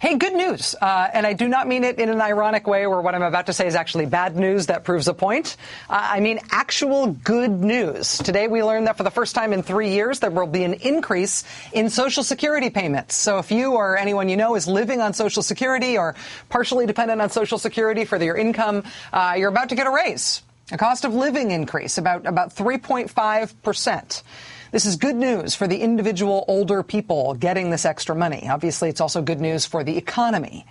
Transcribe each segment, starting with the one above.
Hey, good news. And I do not mean it in an ironic way where what I'm about to say is actually bad news that proves a point. I mean actual good news. Today we learned that for the first time in 3 years, there will be an increase in Social Security payments. So if you or anyone you know is living on Social Security or partially dependent on Social Security for your income, you're about to get a raise, a cost of living increase, about 3.5%. This is good news for the individual older people getting this extra money. Obviously, it's also good news for the economy.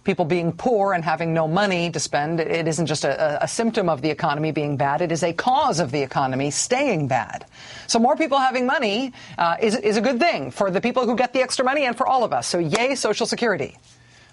People being poor and having no money to spend, it isn't just a symptom of the economy being bad. It is a cause of the economy staying bad. So more people having money is a good thing for the people who get the extra money and for all of us. So yay, Social Security.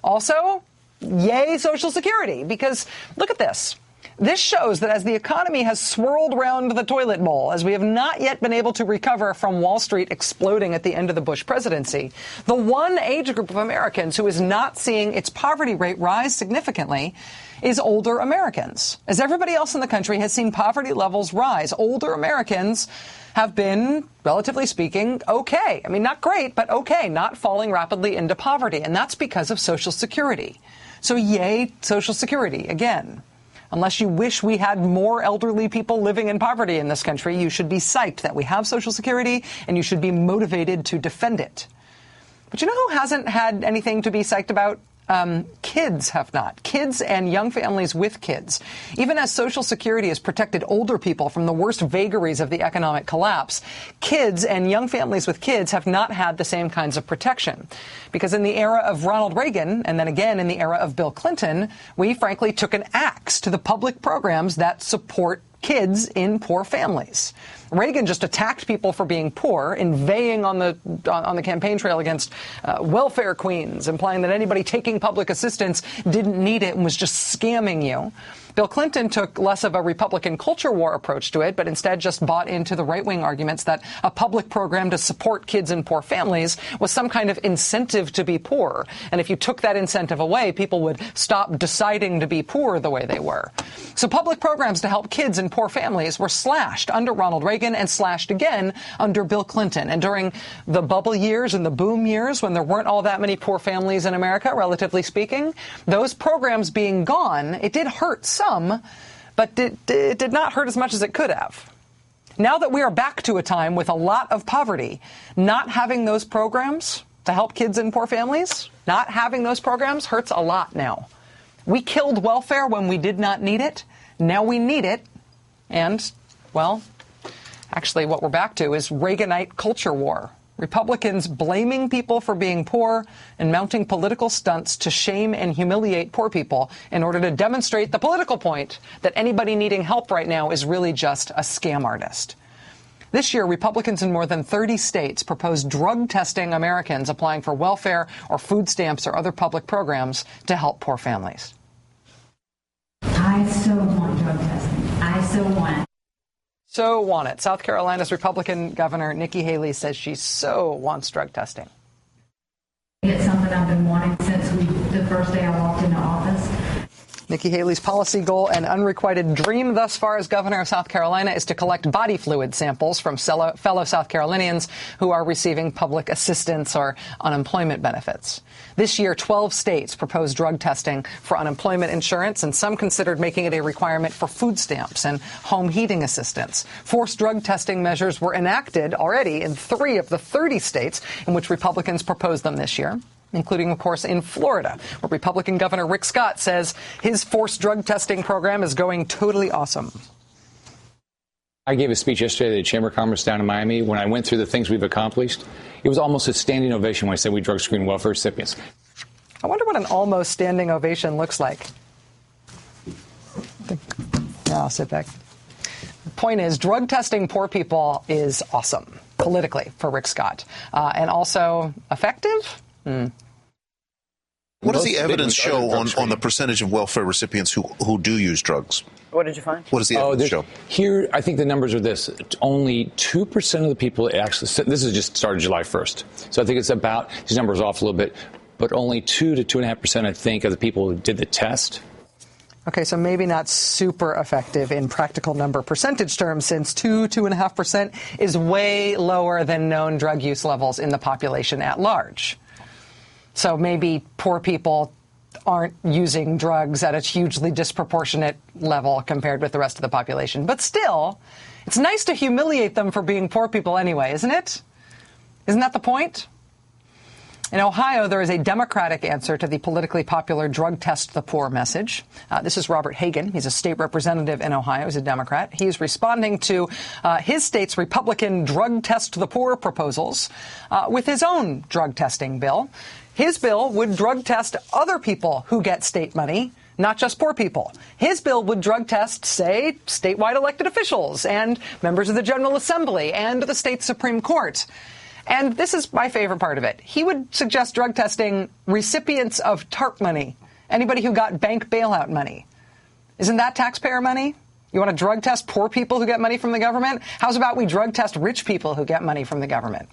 Also, yay, Social Security, because look at this. This shows that as the economy has swirled around the toilet bowl, as we have not yet been able to recover from Wall Street exploding at the end of the Bush presidency, the one age group of Americans who is not seeing its poverty rate rise significantly is older Americans. As everybody else in the country has seen poverty levels rise, older Americans have been, relatively speaking, okay. I mean, not great, but okay, not falling rapidly into poverty. And that's because of Social Security. So yay, Social Security again. Unless you wish we had more elderly people living in poverty in this country, you should be psyched that we have Social Security, and you should be motivated to defend it. But you know who hasn't had anything to be psyched about? Kids have not. Kids and young families with kids. Even as Social Security has protected older people from the worst vagaries of the economic collapse, kids and young families with kids have not had the same kinds of protection. Because in the era of Ronald Reagan, and then again in the era of Bill Clinton, we frankly took an axe to the public programs that support kids in poor families. Reagan just attacked people for being poor, inveighing on the campaign trail against welfare queens, implying that anybody taking public assistance didn't need it and was just scamming you. Bill Clinton took less of a Republican culture war approach to it, but instead just bought into the right-wing arguments that a public program to support kids in poor families was some kind of incentive to be poor. And if you took that incentive away, people would stop deciding to be poor the way they were. So public programs to help kids in poor families were slashed under Ronald Reagan and slashed again under Bill Clinton. And during the bubble years and the boom years, when there weren't all that many poor families in America, relatively speaking, those programs being gone, it did hurt some, but it did not hurt as much as it could have. Now that we are back to a time with a lot of poverty, not having those programs to help kids in poor families, not having those programs hurts a lot now. We killed welfare when we did not need it. Now we need it. And, well, actually what we're back to is Reaganite culture war. Republicans blaming people for being poor and mounting political stunts to shame and humiliate poor people in order to demonstrate the political point that anybody needing help right now is really just a scam artist. This year, Republicans in more than 30 states proposed drug testing Americans applying for welfare or food stamps or other public programs to help poor families. I so want drug testing. I so want it. So want it. South Carolina's Republican Governor Nikki Haley says she so wants drug testing. It's something I've been wanting since the first day I walked into office. Nikki Haley's policy goal and unrequited dream thus far as governor of South Carolina is to collect body fluid samples from fellow South Carolinians who are receiving public assistance or unemployment benefits. This year, 12 states proposed drug testing for unemployment insurance, and some considered making it a requirement for food stamps and home heating assistance. Forced drug testing measures were enacted already in 3 of the 30 states in which Republicans proposed them this year, including, of course, in Florida, where Republican Governor Rick Scott says his forced drug testing program is going totally awesome. I gave a speech yesterday at the Chamber of Commerce down in Miami. When I went through the things we've accomplished, it was almost a standing ovation when I said we drug screen welfare recipients. I wonder what an almost standing ovation looks like. I'll sit back. The point is, drug testing poor people is awesome, politically, for Rick Scott. And also effective? What does the evidence show on the percentage of welfare recipients who do use drugs? What did you find? What does the evidence show? Here, I think the numbers are this. Only 2% of the people actually, this is just started July 1st. So I think it's about, these numbers are off a little bit, but only 2 to 2.5%, I think, of the people who did the test. Okay, so maybe not super effective in practical number percentage terms, since 2.5% is way lower than known drug use levels in the population at large. So maybe poor people aren't using drugs at a hugely disproportionate level compared with the rest of the population. But still, it's nice to humiliate them for being poor people anyway, isn't it? Isn't that the point? In Ohio, there is a Democratic answer to the politically popular drug test the poor message. This is Robert Hagan. He's a state representative in Ohio. He's a Democrat. He's responding to his state's Republican drug test the poor proposals with his own drug testing bill. His bill would drug test other people who get state money, not just poor people. His bill would drug test, say, statewide elected officials and members of the General Assembly and the state Supreme Court. And this is my favorite part of it. He would suggest drug testing recipients of TARP money, anybody who got bank bailout money. Isn't that taxpayer money? You want to drug test poor people who get money from the government? How's about we drug test rich people who get money from the government?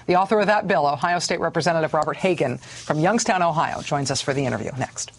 The author of that bill, Ohio State Representative Robert Hagan from Youngstown, Ohio, joins us for the interview next.